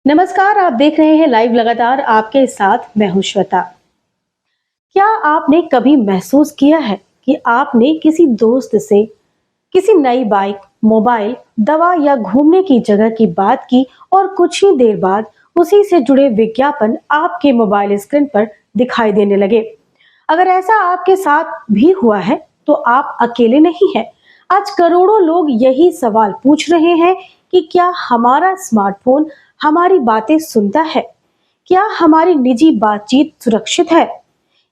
नमस्कार, आप देख रहे हैं लाइव लगातार आपके साथ मैं हूं श्वेता। क्या आपने कभी महसूस किया है कि आपने किसी दोस्त से किसी नई बाइक, मोबाइल, दवा या घूमने की जगह की बात की और कुछ ही देर बाद उसी से जुड़े विज्ञापन आपके मोबाइल स्क्रीन पर दिखाई देने लगे? अगर ऐसा आपके साथ भी हुआ है तो आप अकेले नहीं हैं। आज करोड़ों लोग यही सवाल पूछ रहे हैं कि क्या हमारा स्मार्टफोन हमारी बातें सुनता है? क्या हमारी निजी बातचीत सुरक्षित है?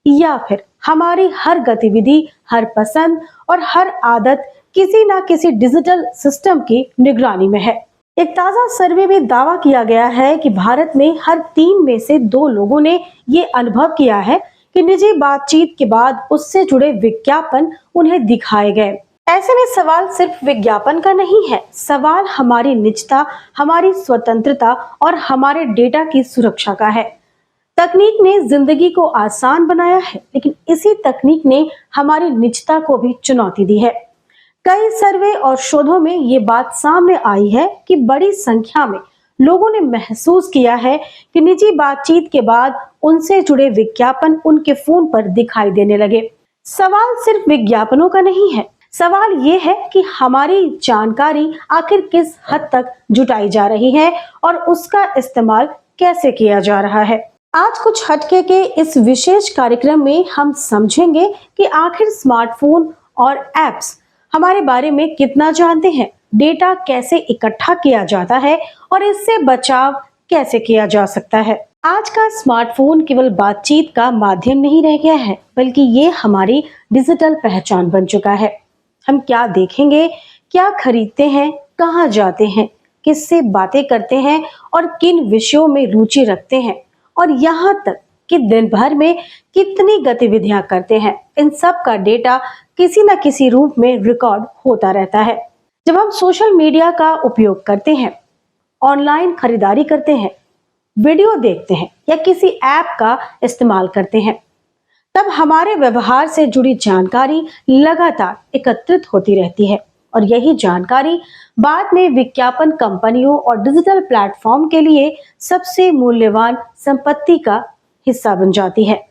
या फिर हमारी हर गतिविधि, हर पसंद और हर आदत किसी ना किसी डिजिटल सिस्टम की निगरानी में है? एक ताजा सर्वे में दावा किया गया है कि भारत में हर 3 में से 2 लोगों ने ये अनुभव किया है कि निजी बातचीत के बाद उससे जुड़े विज्ञापन उन्हें दिखाए गए। ऐसे में सवाल सिर्फ विज्ञापन का नहीं है, सवाल हमारी निजता, हमारी स्वतंत्रता और हमारे डेटा की सुरक्षा का है। तकनीक ने जिंदगी को आसान बनाया है, लेकिन इसी तकनीक ने हमारी निजता को भी चुनौती दी है। कई सर्वे और शोधों में ये बात सामने आई है कि बड़ी संख्या में लोगों ने महसूस किया है कि निजी बातचीत के बाद उनसे जुड़े विज्ञापन उनके फोन पर दिखाई देने लगे। सवाल सिर्फ विज्ञापनों का नहीं है, सवाल ये है कि हमारी जानकारी आखिर किस हद तक जुटाई जा रही है और उसका इस्तेमाल कैसे किया जा रहा है। आज कुछ हटके के इस विशेष कार्यक्रम में हम समझेंगे कि आखिर स्मार्टफोन और एप्स हमारे बारे में कितना जानते हैं, डेटा कैसे इकट्ठा किया जाता है और इससे बचाव कैसे किया जा सकता है। आज का स्मार्टफोन केवल बातचीत का माध्यम नहीं रह गया है, बल्कि ये हमारी डिजिटल पहचान बन चुका है। हम क्या देखेंगे, क्या खरीदते हैं, कहाँ जाते हैं, किससे बातें करते हैं और किन विषयों में रुचि रखते हैं, और यहाँ तक कि दिन भर में कितनी गतिविधियां करते हैं, इन सब का डेटा किसी न किसी रूप में रिकॉर्ड होता रहता है। जब हम सोशल मीडिया का उपयोग करते हैं, ऑनलाइन खरीदारी करते हैं, वीडियो देखते हैं या किसी ऐप का इस्तेमाल करते हैं, तब हमारे व्यवहार से जुड़ी जानकारी लगातार एकत्रित होती रहती है और यही जानकारी बाद में विज्ञापन कंपनियों और डिजिटल प्लेटफॉर्म के लिए सबसे मूल्यवान संपत्ति का हिस्सा बन जाती है।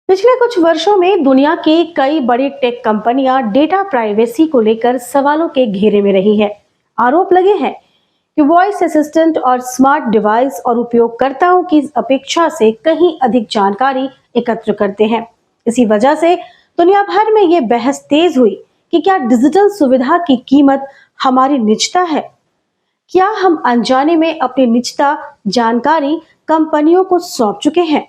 पिछले कुछ वर्षों में दुनिया के कई बड़ी टेक कंपनियां डेटा प्राइवेसी को लेकर सवालों के घेरे में रही है। आरोप लगे हैं कि वॉइस असिस्टेंट और स्मार्ट डिवाइस और उपयोगकर्ताओं की अपेक्षा से कहीं अधिक जानकारी एकत्र करते हैं। इसी वजह से दुनिया भर में ये बहस तेज हुई कि क्या डिजिटल सुविधा की कीमत हमारी निजता है? क्या हम अनजाने में अपनी निजता जानकारी कंपनियों को सौंप चुके हैं?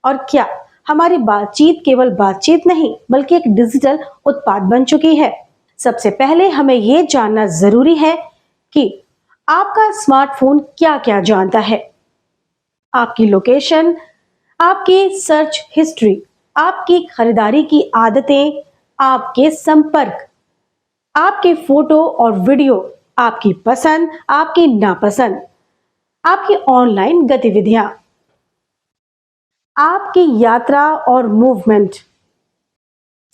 और क्या हमारी बातचीत केवल बातचीत नहीं, बल्कि एक डिजिटल उत्पाद बन चुकी है? सबसे पहले हमें ये जानना जरूरी है कि आपका स्मार्टफोन क्या क्या जानता है। आपकी लोकेशन, आपकी सर्च हिस्ट्री, आपकी खरीदारी की आदतें, आपके संपर्क, आपके फोटो और वीडियो, आपकी पसंद, आपकी नापसंद, आपकी ऑनलाइन गतिविधियां, आपकी यात्रा और मूवमेंट।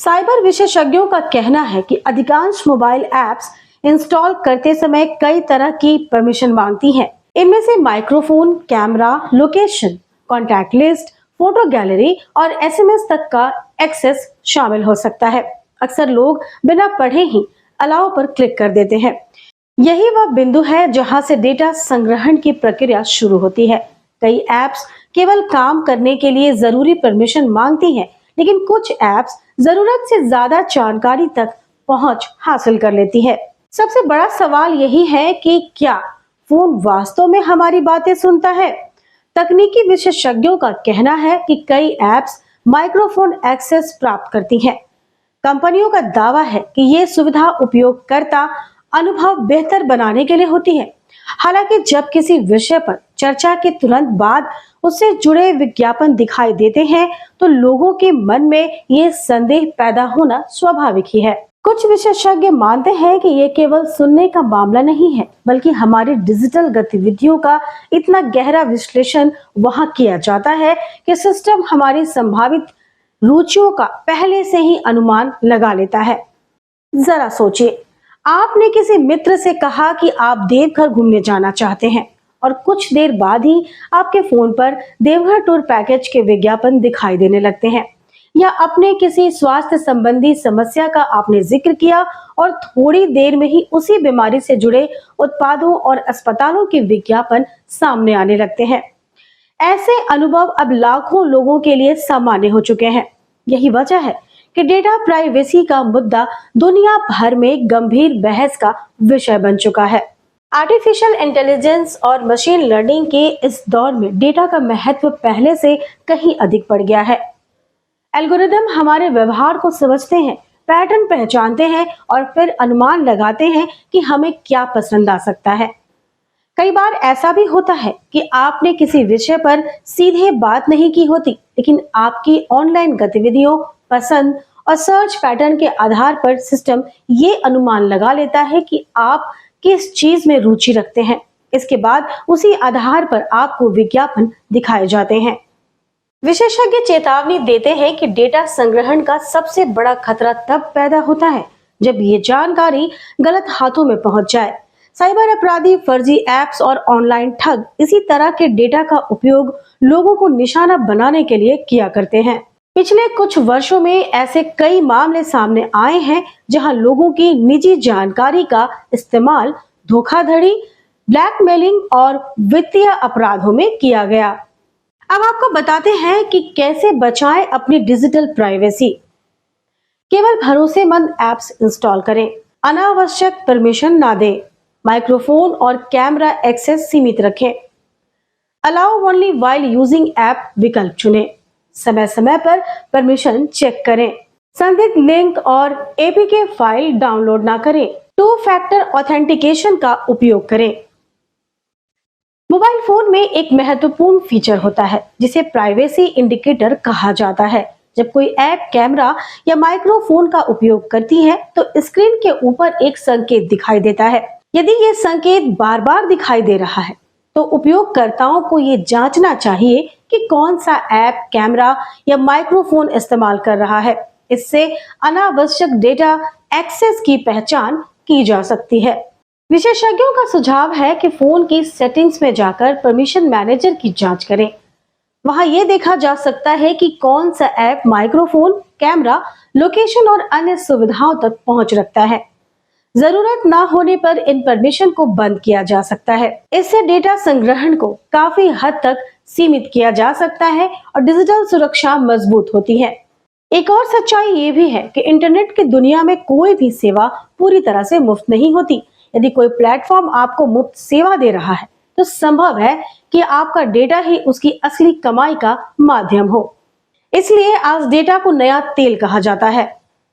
साइबर विशेषज्ञों का कहना है कि अधिकांश मोबाइल ऐप्स इंस्टॉल करते समय कई तरह की परमिशन मांगती हैं। इनमें से microphone, camera, location, contact list, photo gallery और एसएमएस तक का एक्सेस शामिल हो सकता है। अक्सर लोग बिना पढ़े ही अलाउ पर क्लिक कर देते हैं। यही वह बिंदु है जहां से डेटा संग्रहण की प्रक्रिया शुरू होती है। कई ऐप्स केवल काम करने के लिए जरूरी परमिशन मांगती हैं, लेकिन कुछ ऐप्स जरूरत से ज्यादा जानकारी तक पहुंच हासिल कर लेती है। सबसे बड़ा सवाल यही है कि क्या फोन वास्तव में हमारी बातें सुनता है? तकनीकी विशेषज्ञों का कहना है कि कई ऐप्स माइक्रोफोन एक्सेस प्राप्त करती हैं। कंपनियों का दावा है कि ये सुविधा उपयोगकर्ता अनुभव बेहतर बनाने के लिए होती है। हालांकि जब किसी विषय पर चर्चा के तुरंत बाद उससे जुड़े विज्ञापन दिखाई देते हैं, तो लोगों के मन में ये संदेह पैदा होना स्वाभाविक ही है। कुछ विशेषज्ञ मानते हैं कि ये केवल सुनने का मामला नहीं है, बल्कि हमारी डिजिटल गतिविधियों का इतना गहरा विश्लेषण वहां किया जाता है कि सिस्टम हमारी संभावित रुचियों का पहले से ही अनुमान लगा लेता है। जरा सोचिए, आपने किसी मित्र से कहा कि आप देवघर घूमने जाना चाहते हैं और कुछ देर बाद ही आपके फोन पर देवघर टूर पैकेज के विज्ञापन दिखाई देने लगते हैं, या अपने किसी स्वास्थ्य संबंधी समस्या का आपने जिक्र किया और थोड़ी देर में ही उसी बीमारी से जुड़े उत्पादों और अस्पतालों के विज्ञापन सामने आने लगते हैं। ऐसे अनुभव अब लाखों लोगों के लिए सामान्य हो चुके हैं। यही वजह है कि डेटा प्राइवेसी का मुद्दा दुनिया भर में गंभीर बहस का विषय बन चुका है। आर्टिफिशियल इंटेलिजेंस और मशीन लर्निंग के इस दौर में डेटा का महत्व पहले से कहीं अधिक बढ़ गया है। एल्गोरिदम हमारे व्यवहार को समझते हैं, पैटर्न पहचानते हैं और फिर अनुमान लगाते हैं कि हमें क्या पसंद आ सकता है। कई बार ऐसा भी होता है कि आपने किसी विषय पर सीधे बात नहीं की होती, लेकिन आपकी ऑनलाइन गतिविधियों, पसंद और सर्च पैटर्न के आधार पर सिस्टम ये अनुमान लगा लेता है कि आप किस चीज में रुचि रखते हैं। इसके बाद उसी आधार पर आपको विज्ञापन दिखाए जाते हैं। विशेषज्ञ चेतावनी देते हैं कि डेटा संग्रहण का सबसे बड़ा खतरा तब पैदा होता है जब ये जानकारी गलत हाथों में पहुंच जाए। साइबर अपराधी, फर्जी ऐप्स और ऑनलाइन ठग इसी तरह के डेटा का उपयोग लोगों को निशाना बनाने के लिए किया करते हैं। पिछले कुछ वर्षों में ऐसे कई मामले सामने आए हैं जहां लोगों की निजी जानकारी का इस्तेमाल धोखाधड़ी, ब्लैकमेलिंग और वित्तीय अपराधों में किया गया। अब आपको बताते हैं कि कैसे बचाएं अपनी डिजिटल प्राइवेसी। केवल भरोसेमंद ऐप्स इंस्टॉल करें, अनावश्यक परमिशन ना दें, माइक्रोफोन और कैमरा एक्सेस सीमित रखें, allow only while using app विकल्प चुनें, समय समय पर परमिशन चेक करें, संदिग्ध लिंक और एपीके फाइल डाउनलोड ना करें, 2 फैक्टर ऑथेंटिकेशन का उपयोग करें। मोबाइल फोन में एक महत्वपूर्ण फीचर होता है जिसे प्राइवेसी इंडिकेटर कहा जाता है। जब कोई ऐप कैमरा या माइक्रोफोन का उपयोग करती है तो स्क्रीन के ऊपर एक संकेत दिखाई देता है। यदि ये संकेत बार बार दिखाई दे रहा है तो उपयोगकर्ताओं को ये जांचना चाहिए कि कौन सा ऐप कैमरा या माइक्रोफोन इस्तेमाल कर रहा है। इससे अनावश्यक डेटा एक्सेस की पहचान की जा सकती है। विशेषज्ञों का सुझाव है कि फोन की सेटिंग्स में जाकर परमिशन मैनेजर की जांच करें। वहां यह देखा जा सकता है कि कौन सा ऐप माइक्रोफोन, कैमरा, लोकेशन और अन्य सुविधाओं तक पहुंच रखता है। जरूरत ना होने पर इन परमिशन को बंद किया जा सकता है। इससे डेटा संग्रहण को काफी हद तक सीमित किया जा सकता है और डिजिटल सुरक्षा मजबूत होती है। एक और सच्चाई ये भी है कि इंटरनेट की दुनिया में कोई भी सेवा पूरी तरह से मुफ्त नहीं होती। यदि कोई प्लेटफॉर्म आपको मुफ्त सेवा दे रहा है तो संभव है कि आपका डेटा ही उसकी असली कमाई का माध्यम हो। इसलिए आज डेटा को नया तेल कहा जाता है।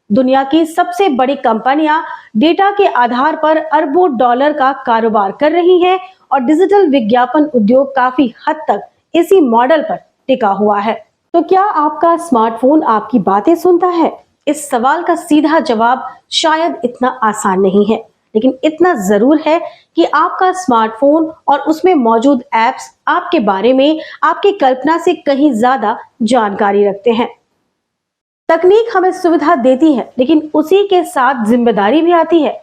दुनिया की सबसे बड़ी कंपनियां डेटा के आधार पर अरबों डॉलर का कारोबार कर रही हैं और डिजिटल विज्ञापन उद्योग काफी हद तक इसी मॉडल पर टिका हुआ है। तो क्या आपका स्मार्टफोन आपकी बातें सुनता है? इस सवाल का सीधा जवाब शायद इतना आसान नहीं है, लेकिन इतना जरूर है कि आपका स्मार्टफोन और उसमें मौजूद ऐप्स आपके बारे में आपकी कल्पना से कहीं ज्यादा जानकारी रखते हैं। तकनीक हमें सुविधा देती है, लेकिन उसी के साथ जिम्मेदारी भी आती है।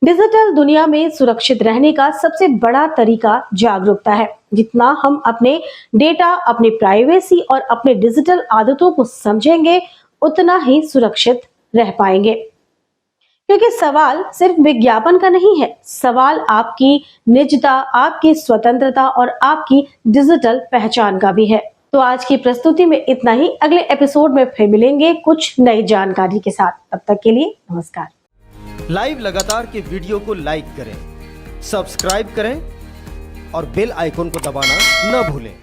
डिजिटल दुनिया में सुरक्षित रहने का सबसे बड़ा तरीका जागरूकता है। जितना हम अपने डेटा, अपनी प्राइवेसी और अपने डिजिटल आदतों को समझेंगे, उतना ही सुरक्षित रह पाएंगे। क्योंकि सवाल सिर्फ विज्ञापन का नहीं है, सवाल आपकी निजता, आपकी स्वतंत्रता और आपकी डिजिटल पहचान का भी है। तो आज की प्रस्तुति में इतना ही। अगले एपिसोड में फिर मिलेंगे कुछ नई जानकारी के साथ। तब तक के लिए नमस्कार। लाइव लगातार के वीडियो को लाइक करें, सब्सक्राइब करें और बेल आइकन को दबाना न भूलें।